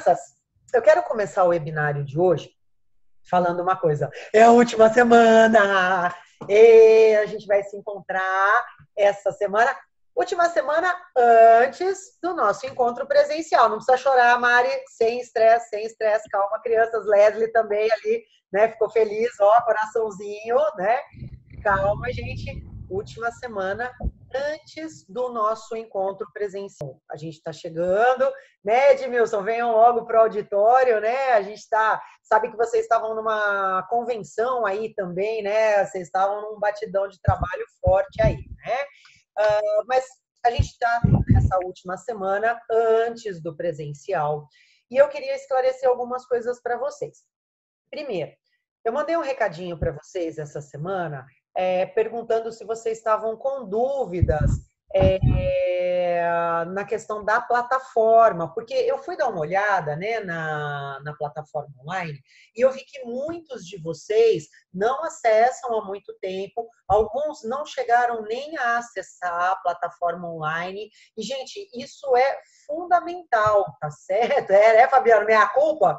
Crianças, eu quero começar o webinário de hoje falando uma coisa. É a última semana! E a gente vai se encontrar essa semana, última semana antes do nosso encontro presencial. Não precisa chorar, Mari, sem estresse, calma, crianças. Leslie também ali, né? Ficou feliz, ó, coraçãozinho, né? Calma, gente. Última semana antes do nosso encontro presencial. A gente está chegando, né, Edmilson? Venham logo para o auditório, né? A gente está. Sabe que vocês estavam numa convenção aí também, né? Vocês estavam num batidão de trabalho forte aí, né? Mas a gente está nessa última semana antes do presencial e eu queria esclarecer algumas coisas para vocês. Primeiro, eu mandei um recadinho para vocês essa semana, perguntando se vocês estavam com dúvidas na questão da plataforma, porque eu fui dar uma olhada, né, na plataforma online e eu vi que muitos de vocês não acessam há muito tempo, alguns não chegaram nem a acessar a plataforma online. E, gente, isso é fundamental, tá certo? Fabiano, minha culpa?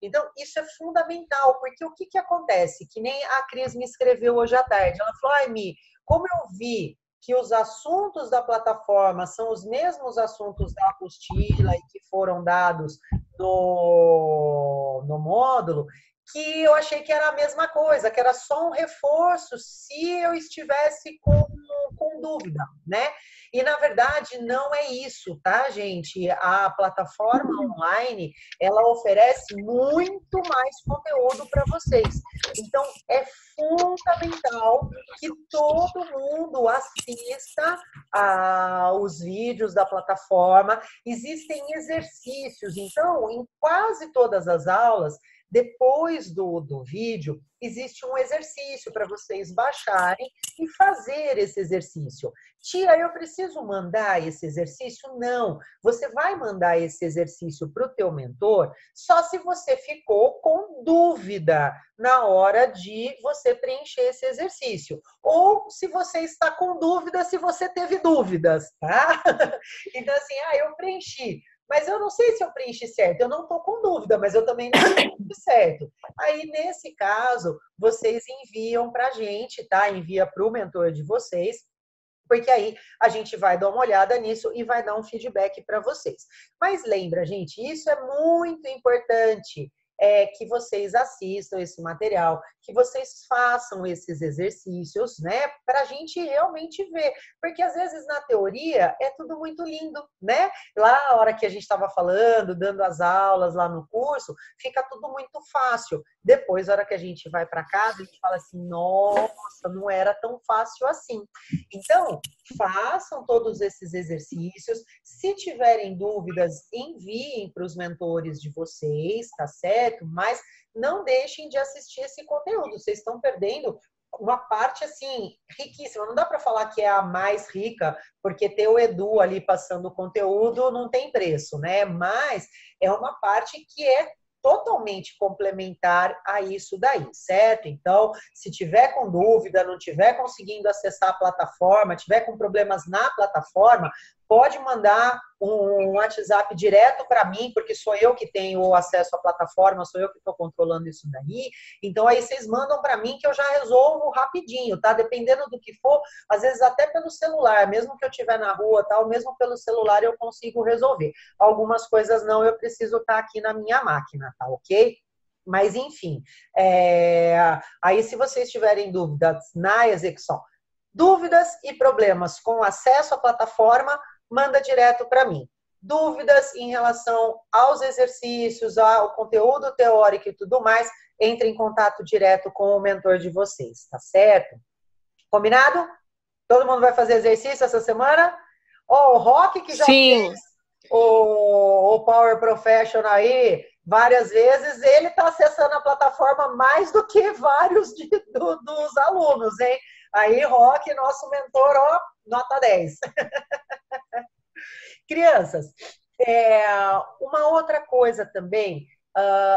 Então, isso é fundamental, porque o que acontece? Que nem a Cris me escreveu hoje à tarde. Ela falou, ai, Mi, como eu vi que os assuntos da plataforma são os mesmos assuntos da apostila e que foram dados no módulo, que eu achei que era a mesma coisa, que era só um reforço se eu estivesse com dúvida, né? E, na verdade, não é isso, tá, gente? A plataforma online, ela oferece muito mais conteúdo para vocês. Então, é fundamental que todo mundo assista aos vídeos da plataforma. Existem exercícios. Então, em quase todas as aulas, depois do vídeo, existe um exercício para vocês baixarem e fazer esse exercício. Tia, eu preciso mandar esse exercício? Não. Você vai mandar esse exercício para o teu mentor só se você ficou com dúvida na hora de você preencher esse exercício. Ou se você está com dúvida, se você teve dúvidas, tá? Então, assim, eu preenchi. Mas eu não sei se eu preenchi certo, eu não estou com dúvida, mas eu também não preenchi certo. Aí, nesse caso, vocês enviam para a gente, tá? Envia para o mentor de vocês, porque aí a gente vai dar uma olhada nisso e vai dar um feedback para vocês. Mas lembra, gente, isso é muito importante, que vocês assistam esse material, que vocês façam esses exercícios, né, para a gente realmente ver. Porque às vezes na teoria é tudo muito lindo, né? Lá a hora que a gente estava falando, dando as aulas lá no curso, fica tudo muito fácil. Depois, a hora que a gente vai para casa, a gente fala assim, nossa, não era tão fácil assim. Então, façam todos esses exercícios. Se tiverem dúvidas, enviem para os mentores de vocês, tá certo? Mas não deixem de assistir esse conteúdo. Vocês estão perdendo uma parte, assim, riquíssima. Não dá para falar que é a mais rica, porque ter o Edu ali passando o conteúdo não tem preço, né? Mas é uma parte que é totalmente complementar a isso daí, certo? Então, se tiver com dúvida, não tiver conseguindo acessar a plataforma, tiver com problemas na plataforma, pode mandar um WhatsApp direto para mim, porque sou eu que tenho o acesso à plataforma, sou eu que estou controlando isso daí. Então, aí vocês mandam para mim que eu já resolvo rapidinho, tá? Dependendo do que for, às vezes até pelo celular, mesmo que eu estiver na rua, tal, mesmo pelo celular eu consigo resolver. Algumas coisas não, eu preciso estar aqui na minha máquina, tá ok? Mas, enfim, aí se vocês tiverem dúvidas na execução, dúvidas e problemas com acesso à plataforma, manda direto para mim. Dúvidas em relação aos exercícios, ao conteúdo teórico e tudo mais, entre em contato direto com o mentor de vocês, tá certo? Combinado? Todo mundo vai fazer exercício essa semana? O Rock, que já Sim. fez o Power Professional aí várias vezes, ele está acessando a plataforma mais do que vários dos alunos, hein? Aí, Rock, nosso mentor, ó, nota 10. Crianças, uma outra coisa também,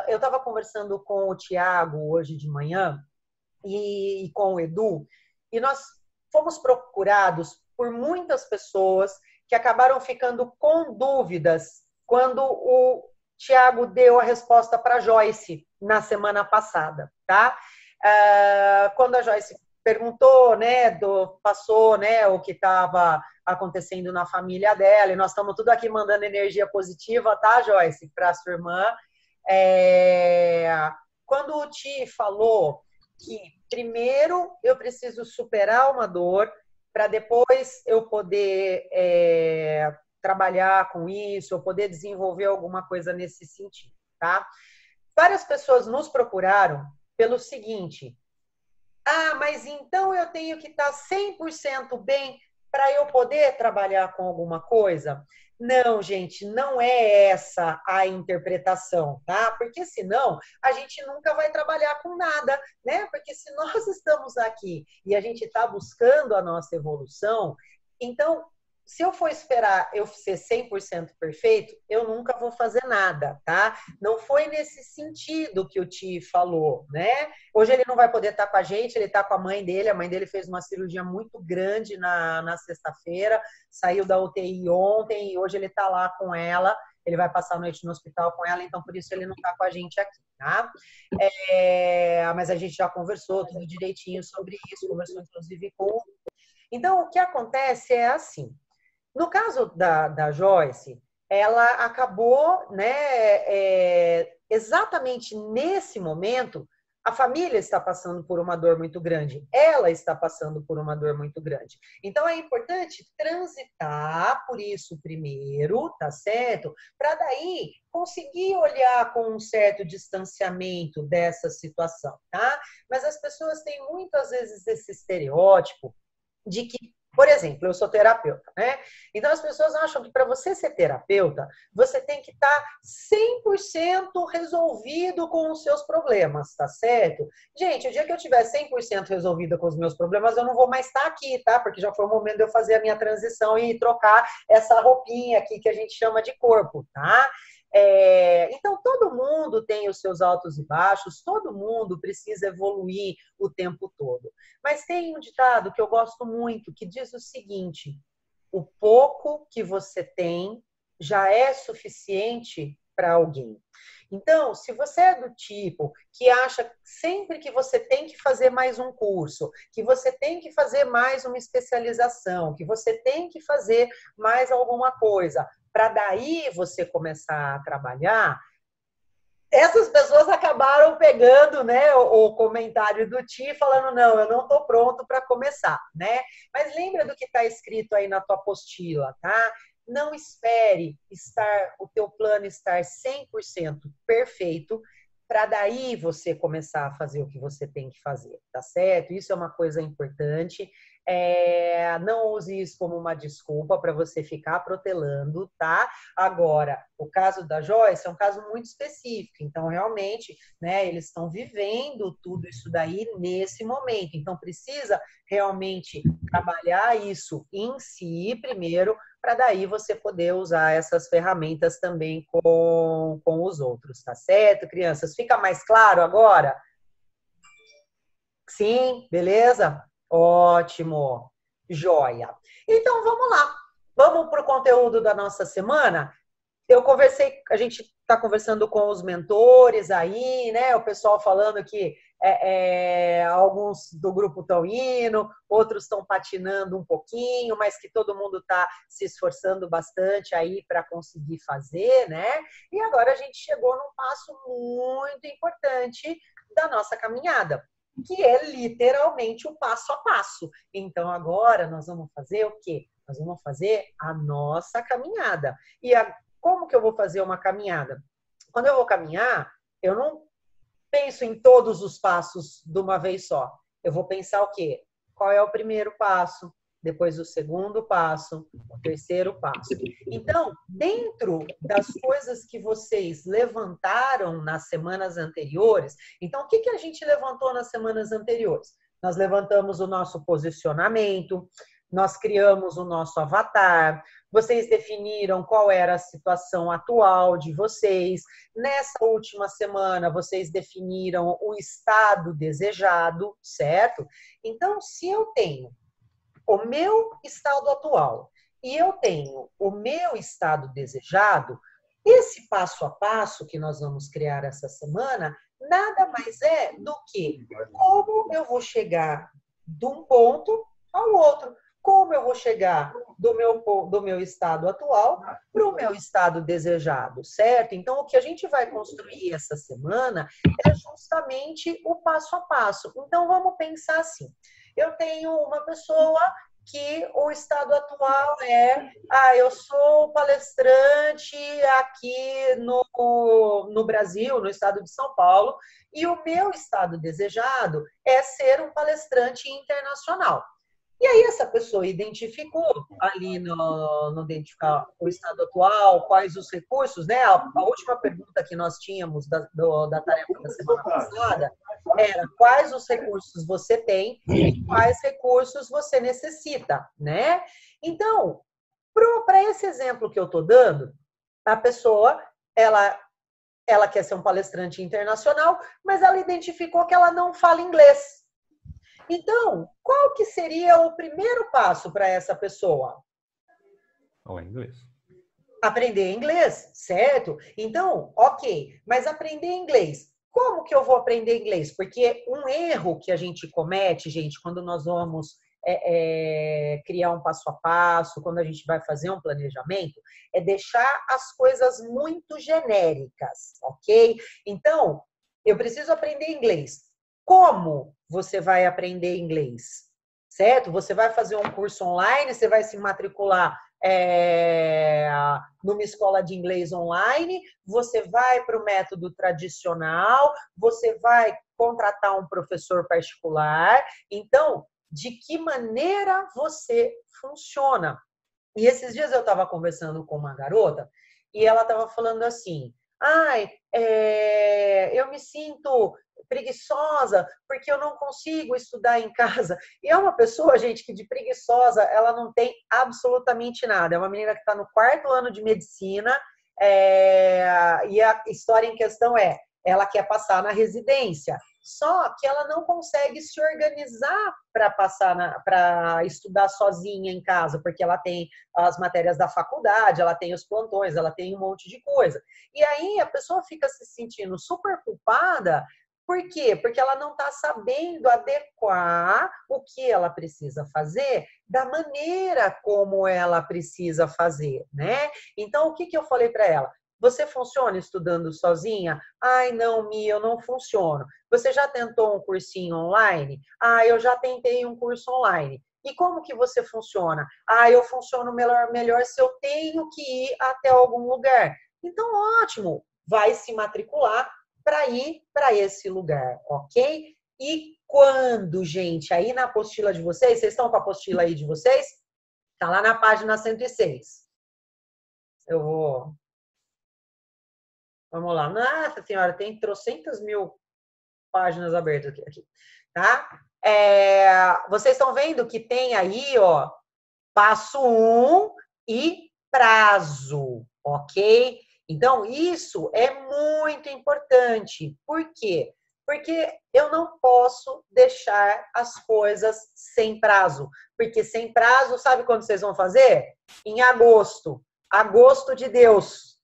eu estava conversando com o Tiago hoje de manhã e com o Edu, e nós fomos procurados por muitas pessoas que acabaram ficando com dúvidas quando o Tiago deu a resposta para a Joyce na semana passada, tá? Quando a Joyce perguntou, né, passou, né, o que estava acontecendo na família dela, e nós estamos tudo aqui mandando energia positiva, tá, Joyce, para a sua irmã. Quando o Ti falou que primeiro eu preciso superar uma dor para depois eu poder trabalhar com isso, eu poder desenvolver alguma coisa nesse sentido, tá? Várias pessoas nos procuraram pelo seguinte: mas então eu tenho que estar 100% bem para eu poder trabalhar com alguma coisa? Não, gente, não é essa a interpretação, tá? Porque senão a gente nunca vai trabalhar com nada, né? Porque se nós estamos aqui e a gente está buscando a nossa evolução, então se eu for esperar eu ser 100% perfeito, eu nunca vou fazer nada, tá? Não foi nesse sentido que o Ti falou, né? Hoje ele não vai poder estar com a gente, ele está com a mãe dele fez uma cirurgia muito grande na sexta-feira, saiu da UTI ontem e hoje ele está lá com ela, ele vai passar a noite no hospital com ela, então por isso ele não está com a gente aqui, tá? Mas a gente já conversou tudo direitinho sobre isso, conversou inclusive com... Então, o que acontece é assim, no caso da Joyce, ela acabou, né, exatamente nesse momento, a família está passando por uma dor muito grande, ela está passando por uma dor muito grande. Então, é importante transitar por isso primeiro, tá certo? Para daí conseguir olhar com um certo distanciamento dessa situação, tá? Mas as pessoas têm muitas vezes esse estereótipo de que, por exemplo, eu sou terapeuta, né? Então as pessoas acham que para você ser terapeuta, você tem que estar 100% resolvido com os seus problemas, tá certo? Gente, o dia que eu tiver 100% resolvida com os meus problemas, eu não vou mais estar aqui, tá? Porque já foi o momento de eu fazer a minha transição e trocar essa roupinha aqui que a gente chama de corpo, tá? Então, todo mundo tem os seus altos e baixos, todo mundo precisa evoluir o tempo todo. Mas tem um ditado que eu gosto muito, que diz o seguinte: o pouco que você tem já é suficiente para alguém. Então, se você é do tipo que acha sempre que você tem que fazer mais um curso, que você tem que fazer mais uma especialização, que você tem que fazer mais alguma coisa, para daí você começar a trabalhar, essas pessoas acabaram pegando, né, o comentário do Ti falando, não, eu não estou pronto para começar, né? Mas lembra do que está escrito aí na tua apostila, tá? Não espere o teu plano estar 100% perfeito para daí você começar a fazer o que você tem que fazer, tá certo? Isso é uma coisa importante. Não use isso como uma desculpa para você ficar protelando, tá? Agora, o caso da Joyce é um caso muito específico, então realmente, né, eles estão vivendo tudo isso daí nesse momento, então precisa realmente trabalhar isso em si primeiro, para daí você poder usar essas ferramentas também com os outros, tá certo, crianças? Fica mais claro agora? Sim, beleza? Ótimo, joia. Então vamos lá, vamos para o conteúdo da nossa semana. A gente está conversando com os mentores aí, né? O pessoal falando que alguns do grupo estão indo, outros estão patinando um pouquinho, mas que todo mundo está se esforçando bastante aí para conseguir fazer, né? E agora a gente chegou num passo muito importante da nossa caminhada, que é literalmente o passo a passo. Então agora nós vamos fazer o quê? Nós vamos fazer a nossa caminhada. Como que eu vou fazer uma caminhada? Quando eu vou caminhar, eu não penso em todos os passos de uma vez só. Eu vou pensar o quê? Qual é o primeiro passo? Depois o segundo passo, o terceiro passo. Então, dentro das coisas que vocês levantaram nas semanas anteriores, então o que a gente levantou nas semanas anteriores? Nós levantamos o nosso posicionamento, nós criamos o nosso avatar, vocês definiram qual era a situação atual de vocês. Nessa última semana, vocês definiram o estado desejado, certo? Então, se eu tenho o meu estado atual e eu tenho o meu estado desejado, esse passo a passo que nós vamos criar essa semana, nada mais é do que como eu vou chegar de um ponto ao outro. Como eu vou chegar do meu estado atual para o meu estado desejado, certo? Então, o que a gente vai construir essa semana é justamente o passo a passo. Então, vamos pensar assim. Eu tenho uma pessoa que o estado atual eu sou palestrante aqui no Brasil, no estado de São Paulo, e o meu estado desejado é ser um palestrante internacional. E aí essa pessoa identificou ali no identificar o estado atual, quais os recursos, né? A última pergunta que nós tínhamos da tarefa da semana passada era quais os recursos você tem e quais recursos você necessita, né? Então, para esse exemplo que eu estou dando, a pessoa, ela quer ser um palestrante internacional, mas ela identificou que ela não fala inglês. Então, qual que seria o primeiro passo para essa pessoa? Falar inglês. Aprender inglês, certo? Então, ok, mas aprender inglês. Como que eu vou aprender inglês? Porque um erro que a gente comete, gente, quando nós vamos criar um passo a passo, quando a gente vai fazer um planejamento, é deixar as coisas muito genéricas, ok? Então, eu preciso aprender inglês. Como você vai aprender inglês? Certo? Você vai fazer um curso online, você vai se matricular numa escola de inglês online, você vai para o método tradicional, você vai contratar um professor particular. Então, de que maneira você funciona? E esses dias eu estava conversando com uma garota e ela estava falando assim: ai, eu me sinto preguiçosa porque eu não consigo estudar em casa. E é uma pessoa, gente, que de preguiçosa ela não tem absolutamente nada. É uma menina que está no 4º ano de medicina e a história em questão ela quer passar na residência. Só que ela não consegue se organizar para para estudar sozinha em casa, porque ela tem as matérias da faculdade, ela tem os plantões, ela tem um monte de coisa. E aí a pessoa fica se sentindo super culpada. Por quê? Porque ela não está sabendo adequar o que ela precisa fazer da maneira como ela precisa fazer, né? Então, o que eu falei para ela? Você funciona estudando sozinha? Ai, não, Mi, eu não funciono. Você já tentou um cursinho online? Ah, eu já tentei um curso online. E como que você funciona? Ah, eu funciono melhor se eu tenho que ir até algum lugar. Então, ótimo, vai se matricular para ir para esse lugar, ok? E quando, gente, aí na apostila de vocês estão com a apostila aí de vocês? Está lá na página 106. Eu vou... Vamos lá. Nossa senhora, tem trocentas mil páginas abertas aqui, tá? Vocês estão vendo que tem aí, ó, passo 1 e prazo, ok? Então, isso é muito importante. Por quê? Porque eu não posso deixar as coisas sem prazo. Porque sem prazo, sabe quando vocês vão fazer? Em agosto. Agosto de Deus.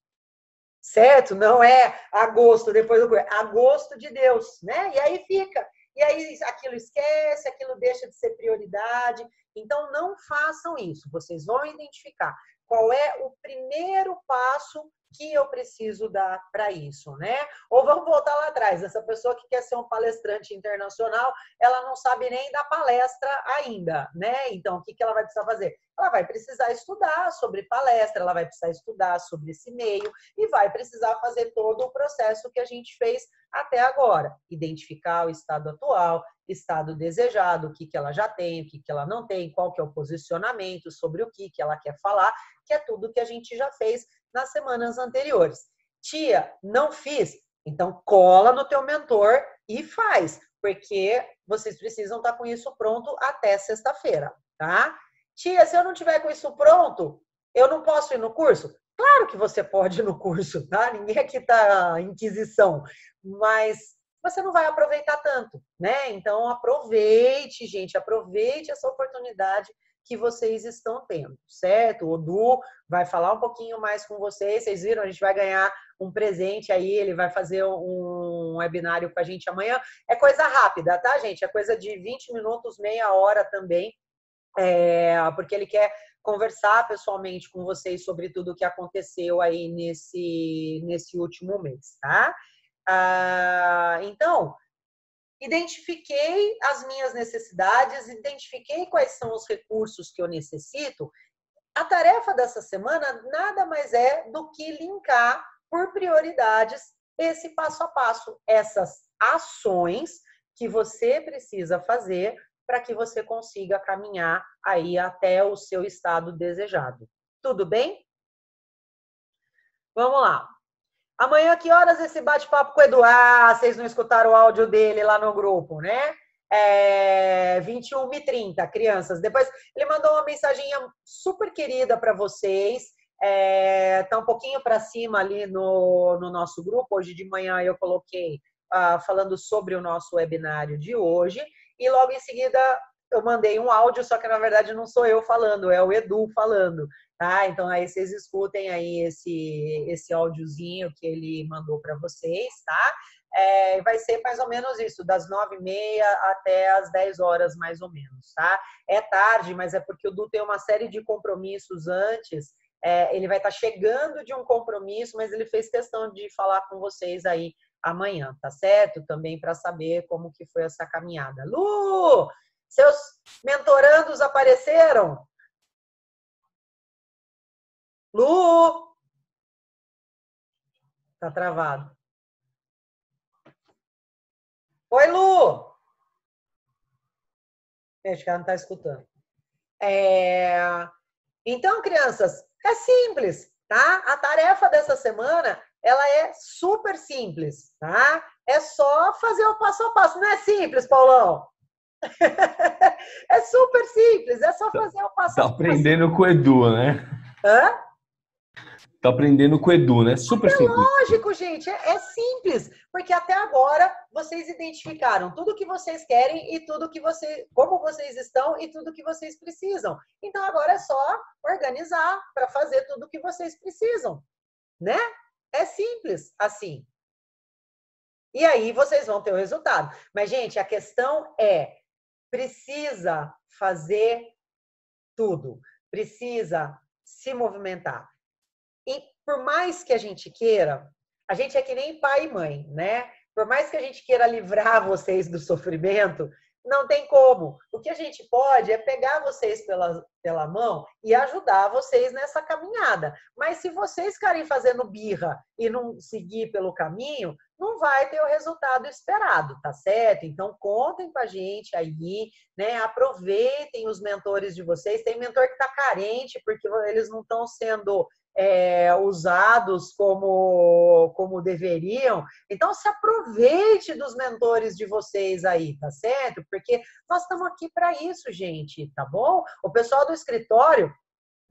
Certo? Não é agosto, depois do agosto de Deus, né? E aí fica. E aí aquilo esquece, aquilo deixa de ser prioridade. Então, não façam isso. Vocês vão identificar qual é o primeiro passo que eu preciso dar para isso, né? Ou vamos voltar lá atrás. Essa pessoa que quer ser um palestrante internacional, ela não sabe nem dar palestra ainda, né? Então, o que ela vai precisar fazer? Ela vai precisar estudar sobre palestra, ela vai precisar estudar sobre esse meio e vai precisar fazer todo o processo que a gente fez até agora. Identificar o estado atual, estado desejado, o que ela já tem, o que ela não tem, qual que é o posicionamento sobre o que ela quer falar, que é tudo que a gente já fez nas semanas anteriores. Tia, não fiz? Então cola no teu mentor e faz, porque vocês precisam estar com isso pronto até sexta-feira, tá? Tia, se eu não tiver com isso pronto, eu não posso ir no curso? Claro que você pode ir no curso, tá? Ninguém aqui tá inquisição, mas você não vai aproveitar tanto, né? Então aproveite, gente, aproveite essa oportunidade que vocês estão tendo, certo? O Du vai falar um pouquinho mais com vocês. Vocês viram? A gente vai ganhar um presente aí. Ele vai fazer um webinário com a gente amanhã. É coisa rápida, tá, gente? É coisa de 20 minutos, meia hora também, porque ele quer conversar pessoalmente com vocês sobre tudo o que aconteceu aí nesse último mês, tá? Então, identifiquei as minhas necessidades, identifiquei quais são os recursos que eu necessito. A tarefa dessa semana nada mais é do que linkar por prioridades esse passo a passo, essas ações que você precisa fazer para que você consiga caminhar aí até o seu estado desejado. Tudo bem? Vamos lá. Amanhã, que horas esse bate-papo com o Edu? Ah, vocês não escutaram o áudio dele lá no grupo, né? 21h30, crianças. Depois ele mandou uma mensaginha super querida para vocês. Tá um pouquinho para cima ali no nosso grupo. Hoje de manhã eu coloquei falando sobre o nosso webinário de hoje. E logo em seguida eu mandei um áudio, só que na verdade não sou eu falando, é o Edu falando. Tá? Então, aí vocês escutem aí esse áudiozinho que ele mandou para vocês, tá? Vai ser mais ou menos isso, das 9h30 até as 10 horas, mais ou menos, tá? É tarde, mas é porque o Du tem uma série de compromissos antes. Ele vai estar chegando de um compromisso, mas ele fez questão de falar com vocês aí amanhã, tá certo? Também para saber como que foi essa caminhada. Lu, seus mentorandos apareceram? Lu! Tá travado. Oi, Lu! Acho que ela não tá escutando. Então, crianças, é simples, tá? A tarefa dessa semana, ela é super simples, tá? É só fazer o passo a passo. Não é simples, Paulão? É super simples, é só fazer o passo a passo. Tá aprendendo com o Edu, né? Hã? Tá aprendendo com o Edu, né? Super simples. Lógico, gente, é simples, porque até agora vocês identificaram tudo que vocês querem e tudo que como vocês estão e tudo que vocês precisam. Então agora é só organizar para fazer tudo que vocês precisam, né? É simples assim. E aí vocês vão ter o resultado. Mas, gente, a questão precisa fazer tudo, precisa se movimentar. E por mais que a gente queira, a gente é que nem pai e mãe, né? Por mais que a gente queira livrar vocês do sofrimento, não tem como. O que a gente pode é pegar vocês pela mão e ajudar vocês nessa caminhada. Mas se vocês ficarem fazendo birra e não seguir pelo caminho, não vai ter o resultado esperado, tá certo? Então, contem com a gente aí, né? Aproveitem os mentores de vocês. Tem mentor que está carente porque eles não estão sendo usados como deveriam. Então, se aproveite dos mentores de vocês aí, tá certo? Porque nós estamos aqui para isso, gente, tá bom? O pessoal do escritório,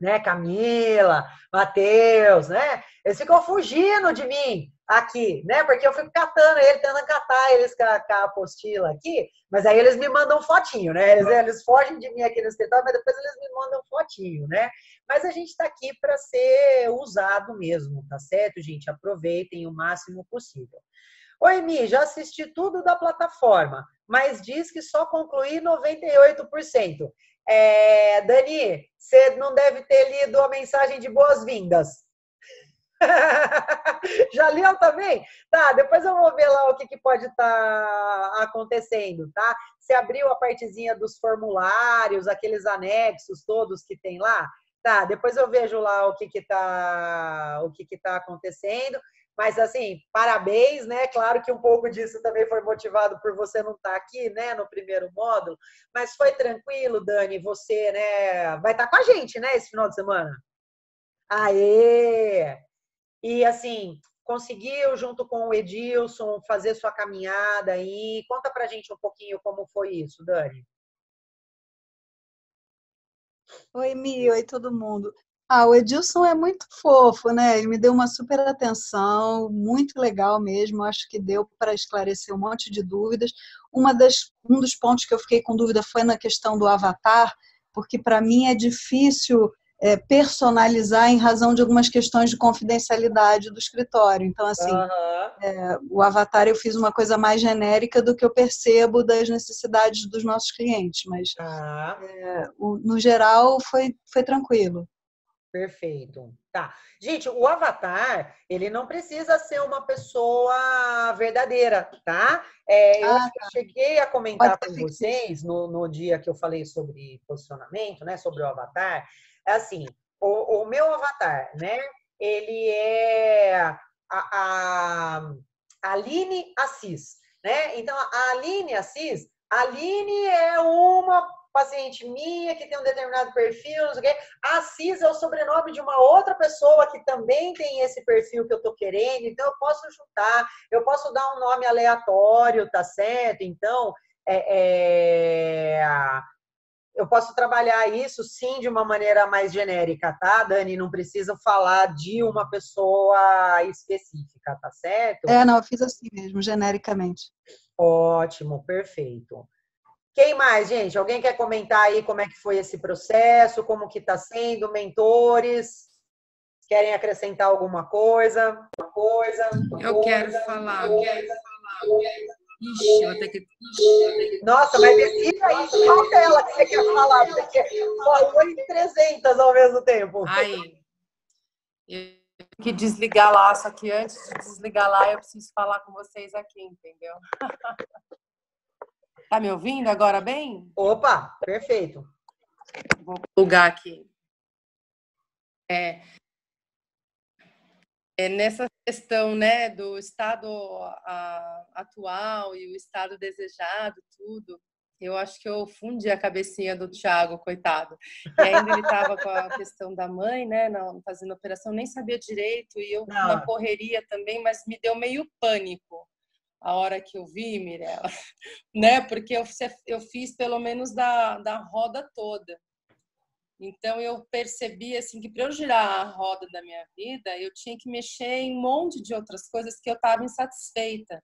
né, Camila, Matheus, né, eles ficam fugindo de mim aqui, né, porque eu fico catando ele, tentando catar eles com a apostila aqui, mas aí eles me mandam fotinho, né, eles fogem de mim aqui no escritório, mas depois eles me mandam fotinho, né, mas a gente está aqui para ser usado mesmo, tá certo, gente? Aproveitem o máximo possível. Oi, Mi, já assisti tudo da plataforma, mas diz que só concluí 98%. Dani, você não deve ter lido a mensagem de boas-vindas. Já leu também? Tá, depois eu vou ver lá o que pode estar acontecendo, tá? Você abriu a partezinha dos formulários, aqueles anexos todos que tem lá? Tá, depois eu vejo lá o que tá acontecendo. Mas, assim, parabéns, né? Claro que um pouco disso também foi motivado por você não estar aqui, né, no primeiro módulo. Mas foi tranquilo, Dani, você, né, vai estar com a gente, né, esse final de semana? Aê! E, assim, conseguiu, junto com o Edilson, fazer sua caminhada aí. Conta pra gente um pouquinho como foi isso, Dani. Oi, Mi, oi todo mundo. O Edilson é muito fofo, né? Ele me deu uma super atenção, muito legal mesmo. Acho que deu para esclarecer um monte de dúvidas. Um dos pontos que eu fiquei com dúvida foi na questão do avatar. porque para mim é difícil personalizar em razão de algumas questões de confidencialidade do escritório. Então, assim, o avatar eu fiz uma coisa mais genérica do que eu percebo das necessidades dos nossos clientes, mas no geral foi tranquilo. Perfeito. Tá. Gente, o avatar, ele não precisa ser uma pessoa verdadeira, tá? Eu cheguei a comentar com vocês no dia que eu falei sobre posicionamento, né? Sobre o avatar. É assim, o meu avatar, né? Ele é a Aline Assis, né? Então, a Aline Assis, a Aline é uma paciente minha que tem um determinado perfil, não sei o quê. Assis é o sobrenome de uma outra pessoa que também tem esse perfil que eu tô querendo, então eu posso juntar, eu posso dar um nome aleatório, tá certo? Então, eu posso trabalhar isso, sim, de uma maneira mais genérica, tá, Dani? Não precisa falar de uma pessoa específica, tá certo? Não, eu fiz assim mesmo, genericamente. Ótimo, perfeito. Quem mais, gente? Alguém quer comentar aí como é que foi esse processo, como que está sendo, mentores? Querem acrescentar alguma coisa? Eu quero falar. Ixi, vou ter que... Nossa, mas decida aí qual tela que você quer falar, porque falou em 300 ao mesmo tempo. Aí, eu tenho que desligar lá, só que antes de desligar lá, eu preciso falar com vocês aqui, entendeu? Tá me ouvindo agora bem? Opa, perfeito. Vou plugar aqui. Nessa questão, né, do estado atual e o estado desejado, tudo, eu acho que eu fundi a cabecinha do Thiago, coitado. E ainda ele estava com a questão da mãe, né, não, fazendo operação, nem sabia direito, e eu na correria também, mas me deu meio pânico a hora que eu vi, Mirella, né? Porque eu fiz pelo menos da roda toda. Então eu percebi assim que para eu girar a roda da minha vida, eu tinha que mexer em um monte de outras coisas que eu estava insatisfeita.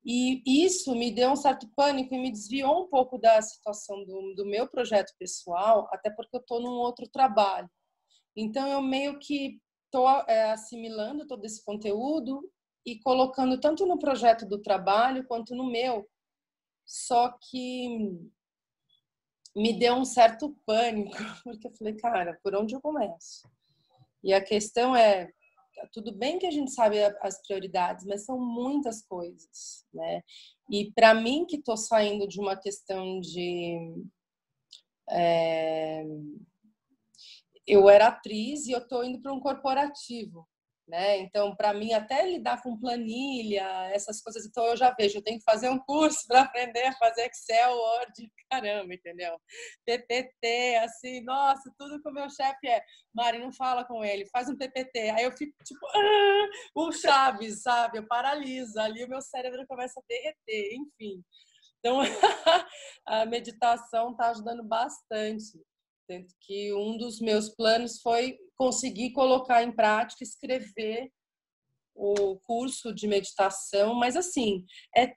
E isso me deu um certo pânico e me desviou um pouco da situação do meu projeto pessoal, até porque eu estou num outro trabalho. Então eu meio que estou assimilando todo esse conteúdo e colocando tanto no projeto do trabalho quanto no meu. Só que me deu um certo pânico, porque eu falei, cara, por onde eu começo? E a questão é, tudo bem que a gente sabe as prioridades, mas são muitas coisas, né? E para mim, que estou saindo de uma questão de... eu era atriz e eu estou indo para um corporativo, né? Então, para mim, até lidar com planilha, essas coisas, então eu já vejo, eu tenho que fazer um curso para aprender a fazer Excel, Word, caramba, entendeu? PPT, assim, nossa, tudo que o meu chefe Mari, não fala com ele, faz um PPT. Aí eu fico tipo, o Chaves, sabe? Eu paraliso, ali o meu cérebro começa a derreter, enfim. Então, a meditação está ajudando bastante. Tanto que um dos meus planos foi conseguir colocar em prática, escrever o curso de meditação, mas assim,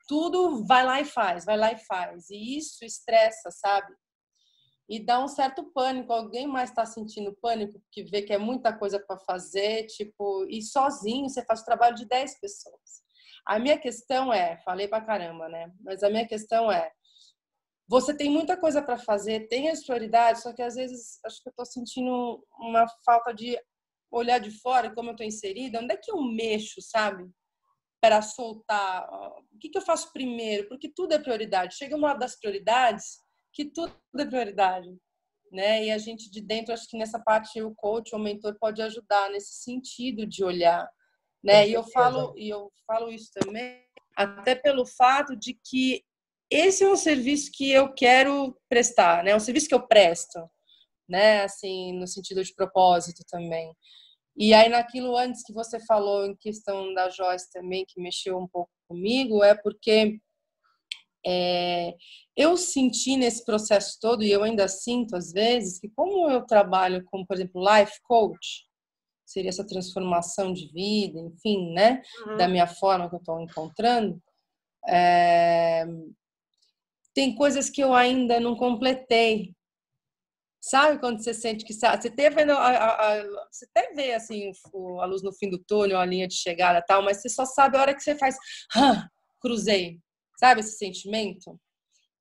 tudo vai lá e faz, vai lá e faz. E isso estressa, sabe? E dá um certo pânico. Alguém mais está sentindo pânico porque vê que é muita coisa para fazer, tipo, e sozinho você faz o trabalho de 10 pessoas. A minha questão falei pra caramba, né? Mas a minha questão você tem muita coisa para fazer, tem as prioridades, só que às vezes acho que eu estou sentindo uma falta de olhar de fora, como eu estou inserida, onde é que eu mexo, sabe? Para soltar. O que eu faço primeiro? Porque tudo é prioridade. Chega uma hora das prioridades que tudo é prioridade, né? E a gente de dentro, acho que nessa parte o coach, o mentor pode ajudar nesse sentido de olhar, né? E eu falo isso também, até pelo fato de que esse é um serviço que eu quero prestar, né? É um serviço que eu presto, né? Assim, no sentido de propósito também. E aí, naquilo antes que você falou em questão da Joyce também, que mexeu um pouco comigo, porque eu senti nesse processo todo, e eu ainda sinto às vezes, que como eu trabalho como, por exemplo, life coach, seria essa transformação de vida, enfim, né? Da minha forma que eu estou encontrando, tem coisas que eu ainda não completei, Sabe quando você sente que você teve você até vê assim a luz no fim do túnel, a linha de chegada e tal, mas você só sabe a hora que você faz, cruzei. Sabe esse sentimento?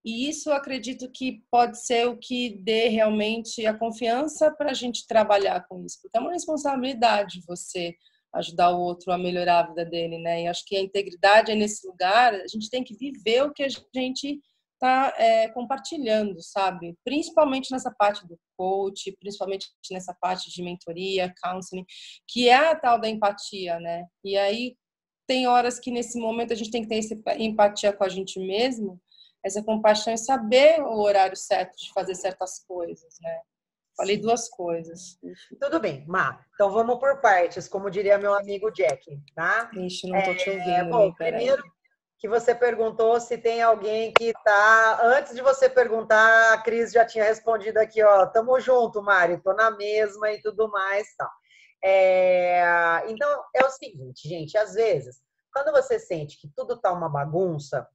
E isso eu acredito que pode ser o que dê realmente a confiança para a gente trabalhar com isso, porque é uma responsabilidade você ajudar o outro a melhorar a vida dele, né? E acho que a integridade é nesse lugar, a gente tem que viver o que a gente está compartilhando, sabe? Principalmente nessa parte do coach, principalmente nessa parte de mentoria, counseling, que é a tal da empatia, né? E aí tem horas que nesse momento a gente tem que ter essa empatia com a gente mesmo, essa compaixão e saber o horário certo de fazer certas coisas, né? Falei duas coisas. Tudo bem, Má. Então vamos por partes, como diria meu amigo Jack, tá? Ixi, não tô te ouvindo. Bom, primeiro que você perguntou se tem alguém que tá... Antes de você perguntar, a Cris já tinha respondido aqui, ó, tamo junto, Mari, tô na mesma e tudo mais, tá? Então, é o seguinte, gente, às vezes, quando você sente que tudo tá uma bagunça,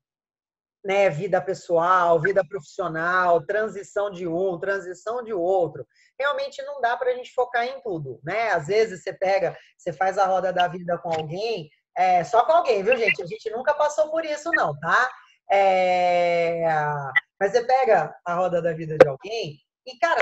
né, vida pessoal, vida profissional, transição de um, transição de outro. Realmente não dá para a gente focar em tudo, né? Às vezes você faz a roda da vida com alguém, só com alguém, viu, gente? A gente nunca passou por isso, não, tá? Mas você pega a roda da vida de alguém e, cara,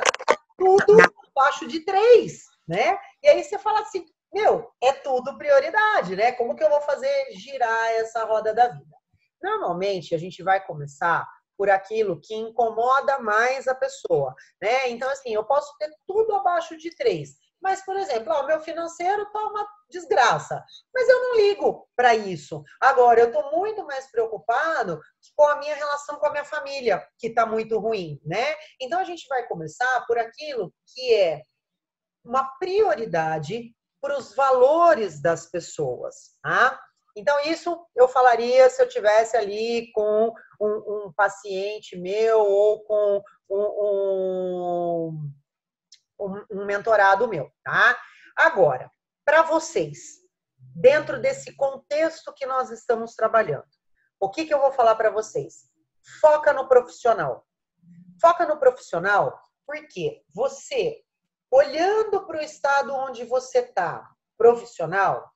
tudo abaixo de 3, né? E aí você fala assim, meu, é tudo prioridade, né? Como que eu vou fazer girar essa roda da vida? Normalmente, a gente vai começar por aquilo que incomoda mais a pessoa, né? Então, assim, eu posso ter tudo abaixo de 3, mas, por exemplo, o meu financeiro tá uma desgraça, mas eu não ligo para isso. Agora, eu estou muito mais preocupado com a minha relação com a minha família, que está muito ruim, né? Então, a gente vai começar por aquilo que é uma prioridade para os valores das pessoas, tá? Então, isso eu falaria se eu tivesse ali com um paciente meu ou com um mentorado meu, tá? Agora, para vocês, dentro desse contexto que nós estamos trabalhando, o que eu vou falar para vocês? Foca no profissional. Foca no profissional porque você, olhando para o estado onde você está, profissional,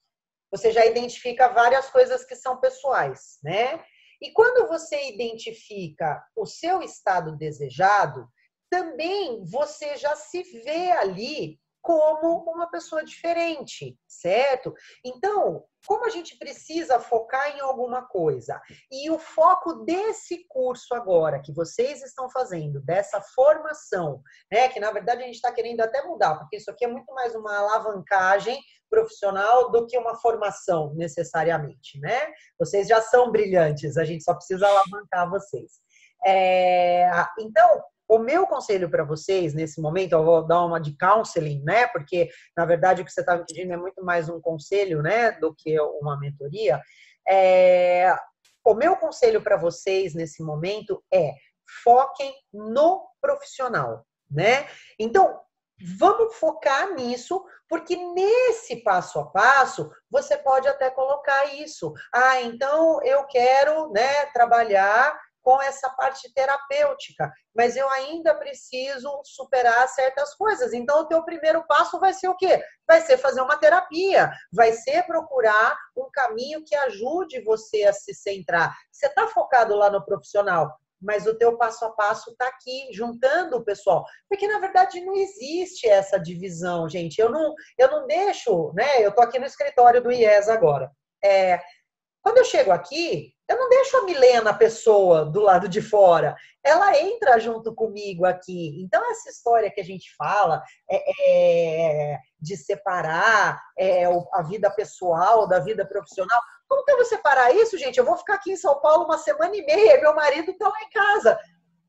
você já identifica várias coisas que são pessoais, né? E quando você identifica o seu estado desejado, também você já se vê ali como uma pessoa diferente, certo? Então, como a gente precisa focar em alguma coisa, e o foco desse curso agora, que vocês estão fazendo, dessa formação, né, que na verdade a gente está querendo até mudar, porque isso aqui é muito mais uma alavancagem profissional do que uma formação, necessariamente, né? Vocês já são brilhantes, a gente só precisa alavancar vocês. Então, o meu conselho para vocês, nesse momento, eu vou dar uma de counseling, né? Porque, na verdade, o que você está me pedindo é muito mais um conselho, né? Do que uma mentoria. O meu conselho para vocês, nesse momento, é foquem no profissional, né? Então, vamos focar nisso, porque nesse passo a passo, você pode até colocar isso. Então eu quero, né, trabalhar com essa parte terapêutica, mas eu ainda preciso superar certas coisas. Então, o teu primeiro passo vai ser o quê? Vai ser fazer uma terapia, vai ser procurar um caminho que ajude você a se centrar. Você está focado lá no profissional, mas o teu passo a passo está aqui, juntando o pessoal. Porque, na verdade, não existe essa divisão, gente. Eu não deixo, né? Eu estou aqui no escritório do IES agora. Quando eu chego aqui, eu não deixo a Milena, a pessoa, do lado de fora. Ela entra junto comigo aqui. Então, essa história que a gente fala de separar a vida pessoal da vida profissional, como que eu vou separar isso, gente? Eu vou ficar aqui em São Paulo 1 semana e meia, meu marido está lá em casa.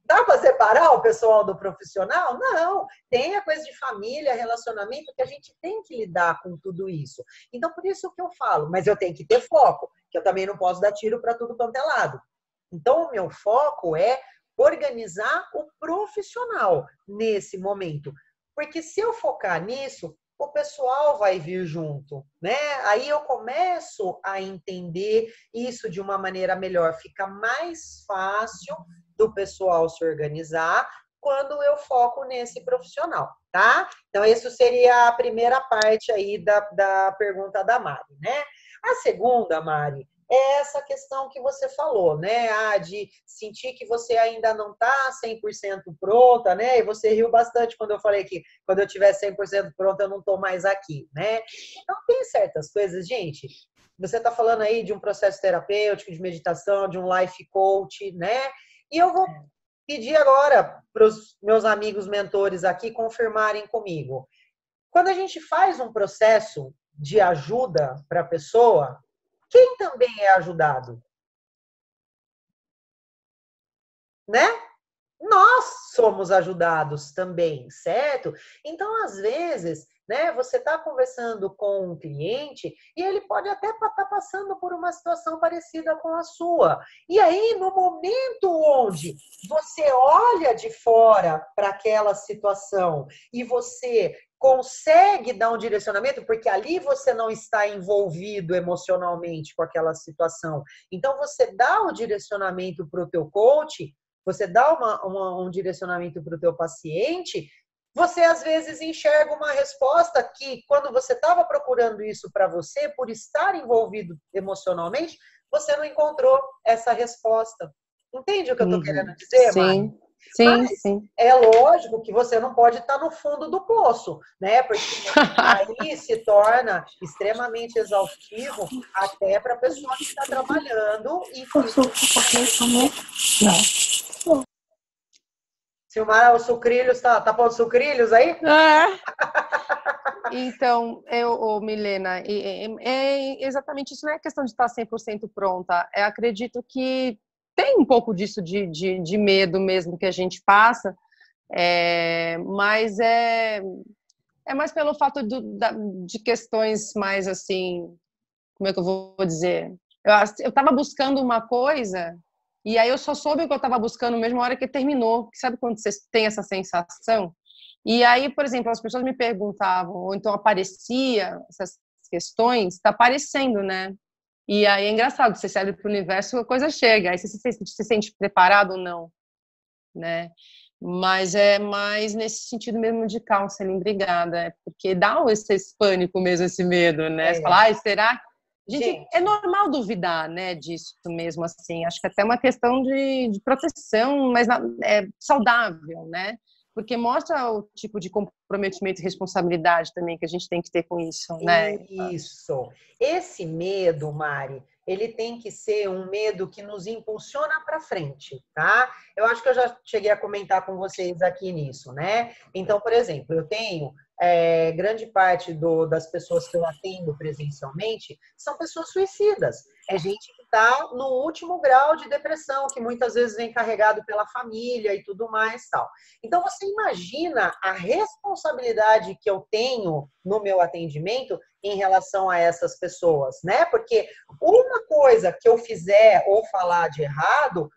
Dá para separar o pessoal do profissional? Não. Tem a coisa de família, relacionamento, que a gente tem que lidar com tudo isso. Então, por isso que eu falo, mas eu tenho que ter foco, que eu também não posso dar tiro para tudo quanto é lado. Então, o meu foco é organizar o profissional nesse momento. Porque se eu focar nisso, o pessoal vai vir junto, né? Aí eu começo a entender isso de uma maneira melhor. Fica mais fácil do pessoal se organizar quando eu foco nesse profissional, tá? Então, isso seria a primeira parte aí da pergunta da Mari, né? A segunda, Mari, é essa questão que você falou, né? De sentir que você ainda não está 100% pronta, né? E você riu bastante quando eu falei que quando eu tiver 100% pronta, eu não estou mais aqui, né? Então, tem certas coisas, gente. Você está falando aí de um processo terapêutico, de meditação, de um life coach, né? E eu vou pedir agora para os meus amigos mentores aqui confirmarem comigo. Quando a gente faz um processo de ajuda para a pessoa, quem também é ajudado? Né? Nós somos ajudados também, certo? Então, às vezes, né, você está conversando com um cliente e ele pode até estar passando por uma situação parecida com a sua. E aí, no momento onde você olha de fora para aquela situação e você consegue dar um direcionamento, porque ali você não está envolvido emocionalmente com aquela situação. Então, você dá o direcionamento para o teu coach, você dá um direcionamento para o teu paciente, você às vezes enxerga uma resposta que, quando você estava procurando isso para você, por estar envolvido emocionalmente, você não encontrou essa resposta. Entende o que eu estou querendo dizer, Mari? Sim, mas sim. É lógico que você não pode estar no fundo do poço, né? Porque aí se torna extremamente exaustivo até para a pessoa que está trabalhando e Silmara, os sucrilhos, tá pondo sucrilhos aí? Então, Milena, é exatamente isso, não é questão de estar 100% pronta. Eu acredito que tem um pouco disso de medo mesmo que a gente passa, mas é mais pelo fato de questões mais assim, como é que eu vou dizer? Eu estava buscando uma coisa e aí eu só soube o que eu estava buscando mesmo na hora que terminou. Sabe quando você tem essa sensação? E aí, por exemplo, as pessoas me perguntavam, ou então aparecia essas questões, está aparecendo, né? E aí é engraçado, você se abre para o universo, a coisa chega, aí você se sente preparado ou não, né? Mas é mais nesse sentido mesmo de counseling, obrigada, porque dá esse pânico mesmo, esse medo, né? Você fala, será? Gente, é normal duvidar, né, disso mesmo, assim, acho que até uma questão de proteção, mas é saudável, né? Porque mostra o tipo de comprometimento e responsabilidade também que a gente tem que ter com isso, né? Isso. Esse medo, Mari, ele tem que ser um medo que nos impulsiona para frente, tá? Eu acho que eu já cheguei a comentar com vocês aqui nisso, né? Então, por exemplo, eu tenho grande parte das pessoas que eu atendo presencialmente são pessoas suicidas. É gente que está no último grau de depressão, que muitas vezes vem carregado pela família e tudo mais, tal. Então, você imagina a responsabilidade que eu tenho no meu atendimento em relação a essas pessoas, né? Porque uma coisa que eu fizer ou falar de errado,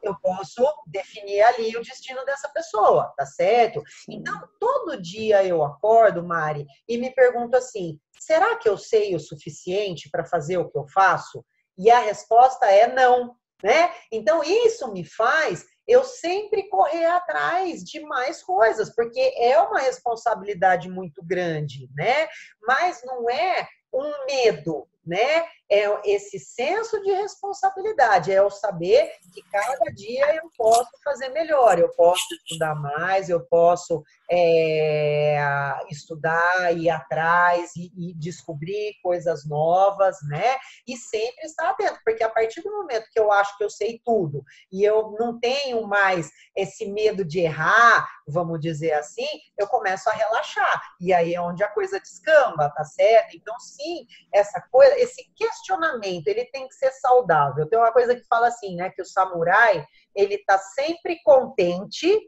eu posso definir ali o destino dessa pessoa, tá certo? Então, todo dia eu acordo, Mari, e me pergunto assim, será que eu sei o suficiente para fazer o que eu faço? E a resposta é não, né? Então, isso me faz eu sempre correr atrás de mais coisas, porque é uma responsabilidade muito grande, né? Mas não é um medo, né? É esse senso de responsabilidade, é o saber que cada dia eu posso fazer melhor, eu posso estudar mais, eu posso estudar, ir atrás e descobrir coisas novas, né? E sempre estar atento, porque a partir do momento que eu acho que eu sei tudo e eu não tenho mais esse medo de errar, vamos dizer assim, eu começo a relaxar. E aí é onde a coisa descamba, tá certo? Então, sim, essa coisa, esse questionamento, ele tem que ser saudável. Tem uma coisa que fala assim, né, que o samurai, ele tá sempre contente,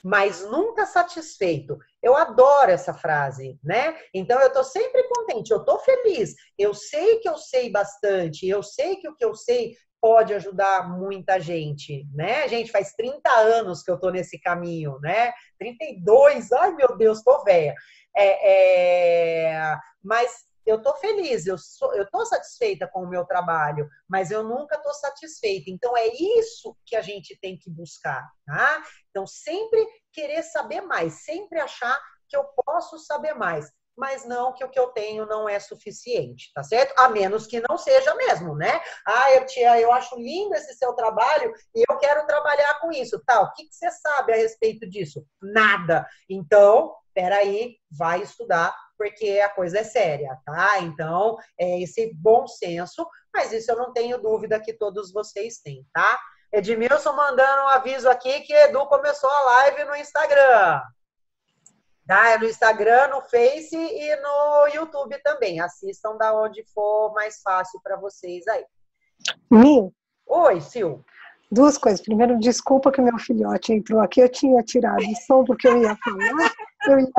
mas nunca satisfeito. Eu adoro essa frase, né? Então, eu tô sempre contente, eu tô feliz, eu sei que eu sei bastante, eu sei que o que eu sei pode ajudar muita gente, né? Gente, faz 30 anos que eu tô nesse caminho, né? 32, ai meu Deus, tô velha. Mas eu tô feliz, eu tô satisfeita com o meu trabalho, mas eu nunca tô satisfeita. Então, é isso que a gente tem que buscar, tá? Então, sempre querer saber mais, sempre achar que eu posso saber mais, mas não que o que eu tenho não é suficiente, tá certo? A menos que não seja mesmo, né? Tia, eu acho lindo esse seu trabalho e eu quero trabalhar com isso, tá? O que você sabe a respeito disso? Nada. Então, peraí, vai estudar, porque a coisa é séria, tá? Então, é esse bom senso, mas isso eu não tenho dúvida que todos vocês têm, tá? Edmilson mandando um aviso aqui que Edu começou a live no Instagram. Tá? É no Instagram, no Face e no YouTube também. Assistam da onde for mais fácil para vocês aí. Mi? Oi, Sil. Duas coisas. Primeiro, desculpa que meu filhote entrou aqui. Eu tinha tirado o som porque eu ia falar. Eu ia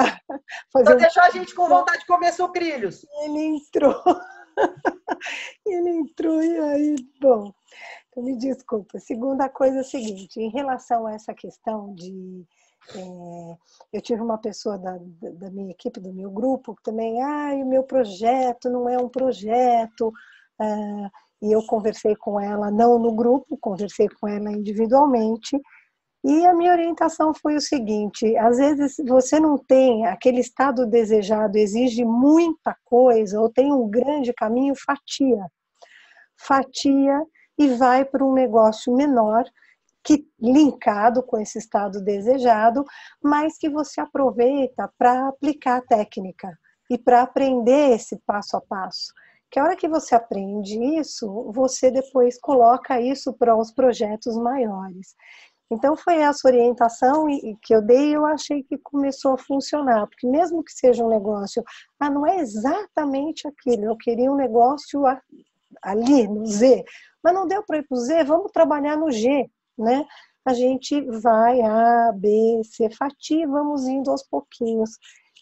fazer. Só deixou a gente com vontade de comer sucrilhos. Ele entrou. Ele entrou e aí, bom. Então, me desculpa. Segunda coisa é a seguinte, em relação a essa questão de... eu tive uma pessoa da minha equipe, do meu grupo, que também, o meu projeto não é um projeto, e eu conversei com ela, não no grupo, conversei com ela individualmente, e a minha orientação foi o seguinte, às vezes você não tem aquele estado desejado, exige muita coisa, ou tem um grande caminho, fatia e vai para um negócio menor, que linkado com esse estado desejado, mas que você aproveita para aplicar a técnica e para aprender esse passo a passo. Que a hora que você aprende isso, você depois coloca isso para os projetos maiores. Então foi essa orientação que eu dei e eu achei que começou a funcionar, porque mesmo que seja um negócio, não é exatamente aquilo, eu queria um negócio ali no Z, mas não deu para ir para o Z, vamos trabalhar no G, né? A gente vai A, B, C, fatia, vamos indo aos pouquinhos,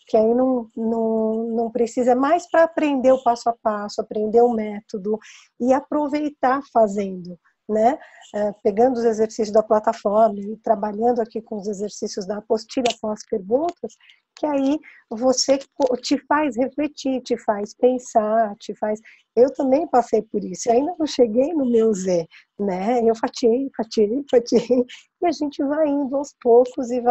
que aí não precisa mais para aprender o passo a passo, aprender o método e aproveitar fazendo, né? Pegando os exercícios da plataforma e trabalhando aqui com os exercícios da apostila com as perguntas, que aí você te faz refletir, te faz pensar, Eu também passei por isso, ainda não cheguei no meu Z, né? Eu fatiei, e a gente vai indo aos poucos e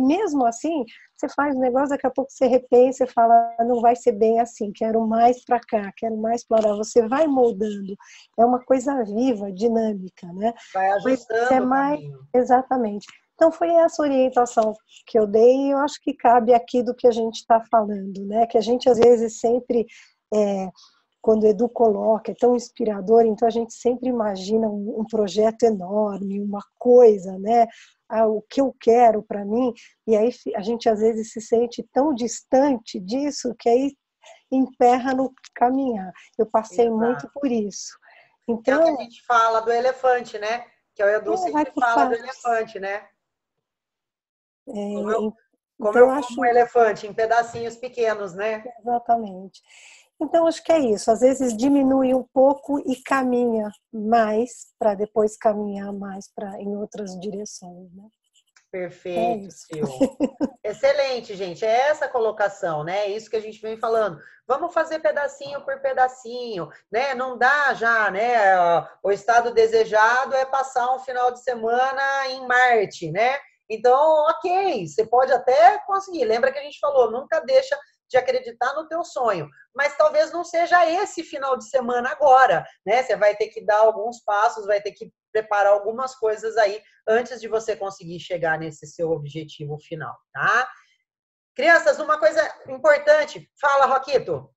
mesmo assim, você faz um negócio, daqui a pouco você repensa e fala, não vai ser bem assim, quero mais para cá, quero mais para lá, você vai moldando, é uma coisa viva, dinâmica, né? Vai ajustando o caminho. Exatamente. Então foi essa orientação que eu dei e eu acho que cabe aqui do que a gente está falando, né? Que a gente às vezes sempre, quando o Edu coloca, é tão inspirador, então a gente sempre imagina um projeto enorme, uma coisa, né? O que eu quero para mim, e aí a gente às vezes se sente tão distante disso que aí emperra no caminhar. Eu passei muito por isso. Então, é o que a gente fala do elefante, né? Que o Edu sempre fala do elefante, né? Como eu acho um elefante, em pedacinhos pequenos, né? Exatamente. Então, acho que é isso. Às vezes diminui um pouco e caminha mais, para depois caminhar mais em outras direções, né? Perfeito, Sil. Excelente, gente. É essa colocação, né? É isso que a gente vem falando. Vamos fazer pedacinho por pedacinho, né? Não dá já, né? O estado desejado é passar um final de semana em Marte, né? Então, ok, você pode até conseguir. Lembra que a gente falou, nunca deixa de acreditar no teu sonho. Mas talvez não seja esse final de semana agora, né? Você vai ter que dar alguns passos, vai ter que preparar algumas coisas aí antes de você conseguir chegar nesse seu objetivo final, tá? Crianças, uma coisa importante. Fala, Roquito.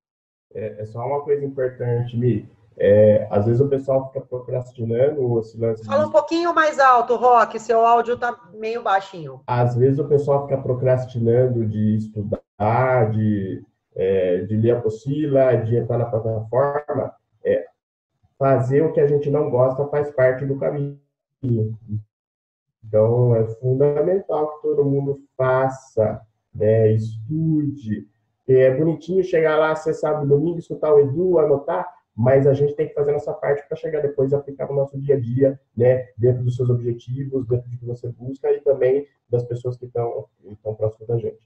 É só uma coisa importante, Mi. Às vezes o pessoal fica procrastinando esse lance. Fala um pouquinho mais alto, Roque, seu áudio tá meio baixinho. Às vezes o pessoal fica procrastinando de estudar, de ler a apostila, de entrar na plataforma. Fazer o que a gente não gosta faz parte do caminho. Então, é fundamental que todo mundo faça, estude. É bonitinho chegar lá, você sabe, domingo, escutar o Edu, anotar, mas a gente tem que fazer nossa parte para chegar depois e aplicar no nosso dia a dia, né, dentro dos seus objetivos, dentro do que você busca e também das pessoas que estão próximas da gente.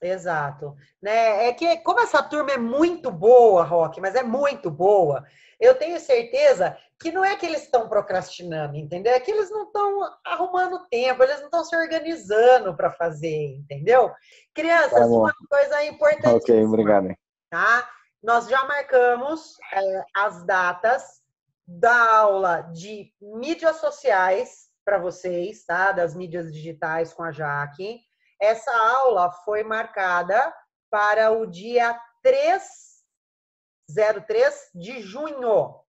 Exato. Né? É que, como essa turma é muito boa, Roque, mas é muito boa, eu tenho certeza que não é que eles estão procrastinando, entendeu? É que eles não estão arrumando tempo, eles não estão se organizando para fazer, entendeu? Crianças, uma coisa importante. Ok, obrigado. Tá? Nós já marcamos as datas da aula de mídias sociais para vocês, tá? Das mídias digitais com a Jaque. Essa aula foi marcada para o dia 03 de junho,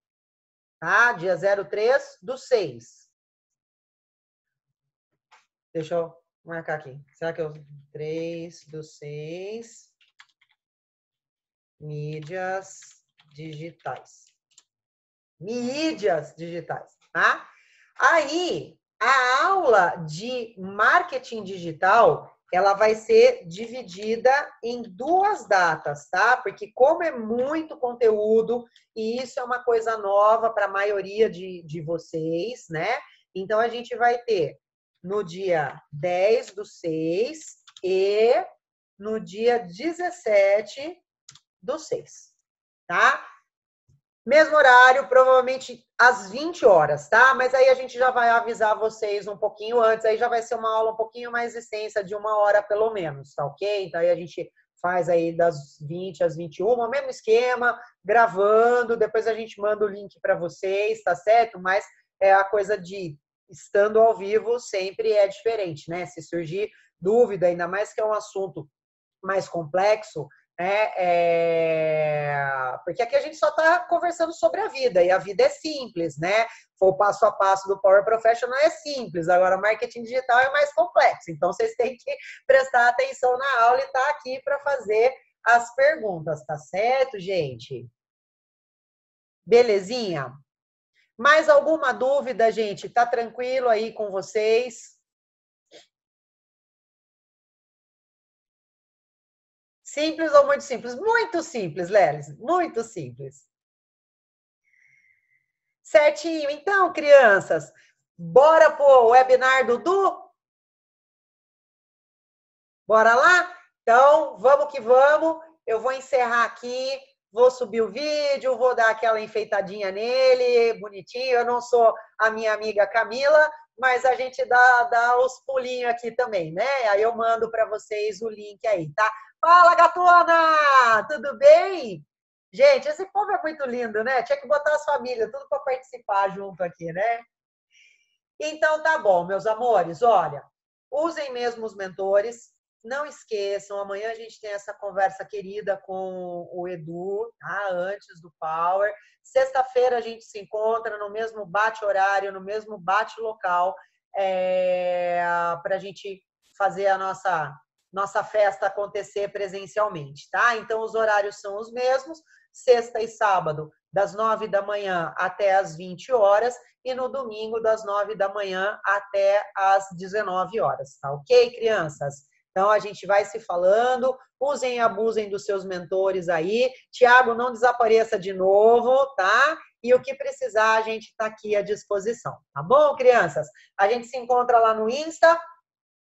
tá? Dia 03/6. Deixa eu marcar aqui. Será que eu... 3/6. Mídias digitais. Mídias digitais, tá? Aí, a aula de marketing digital, ela vai ser dividida em 2 datas, tá? Porque como é muito conteúdo, e isso é uma coisa nova para a maioria de vocês, né? Então, a gente vai ter no dia 10/6 e no dia 17/6, tá? Mesmo horário, provavelmente às 20 horas, tá? Mas aí a gente já vai avisar vocês um pouquinho antes, aí já vai ser uma aula um pouquinho mais extensa, de 1 hora pelo menos, tá ok? Então aí a gente faz aí das 20 às 21, o mesmo esquema, gravando, depois a gente manda o link para vocês, tá certo? Mas é a coisa de estando ao vivo sempre é diferente, né? Se surgir dúvida, ainda mais que é um assunto mais complexo, porque aqui a gente só está conversando sobre a vida, e a vida é simples, né? O passo a passo do Power Professional é simples, agora o marketing digital é mais complexo, então vocês têm que prestar atenção na aula e estar aqui para fazer as perguntas, tá certo, gente? Belezinha? Mais alguma dúvida, gente? Tá tranquilo aí com vocês? Simples ou muito simples? Muito simples, Lelis. Muito simples. Certinho. Então, crianças, bora pro webinar do Du? Bora lá? Então, vamos que vamos. Eu vou encerrar aqui, vou subir o vídeo, vou dar aquela enfeitadinha nele, bonitinho. Eu não sou a minha amiga Camila, mas a gente dá os pulinhos aqui também, né? Aí eu mando para vocês o link aí, tá? Fala, gatona! Tudo bem? Gente, esse povo é muito lindo, né? Tinha que botar as famílias, tudo para participar junto aqui, né? Então, tá bom, meus amores. Olha, usem mesmo os mentores. Não esqueçam, amanhã a gente tem essa conversa querida com o Edu, tá? Antes do Power. Sexta-feira a gente se encontra no mesmo bate-horário, no mesmo bate-local, para a gente fazer a nossa festa acontecer presencialmente, tá? Então, os horários são os mesmos, sexta e sábado, das 9 da manhã até as 20 horas, e no domingo, das 9 da manhã até as 19 horas, tá ok, crianças? Então, a gente vai se falando, usem e abusem dos seus mentores aí. Tiago, não desapareça de novo, tá? E o que precisar, a gente está aqui à disposição, tá bom, crianças? A gente se encontra lá no Insta.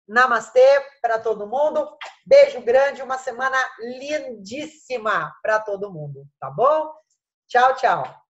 Namastê para todo mundo. Beijo grande, uma semana lindíssima para todo mundo, tá bom? Tchau, tchau.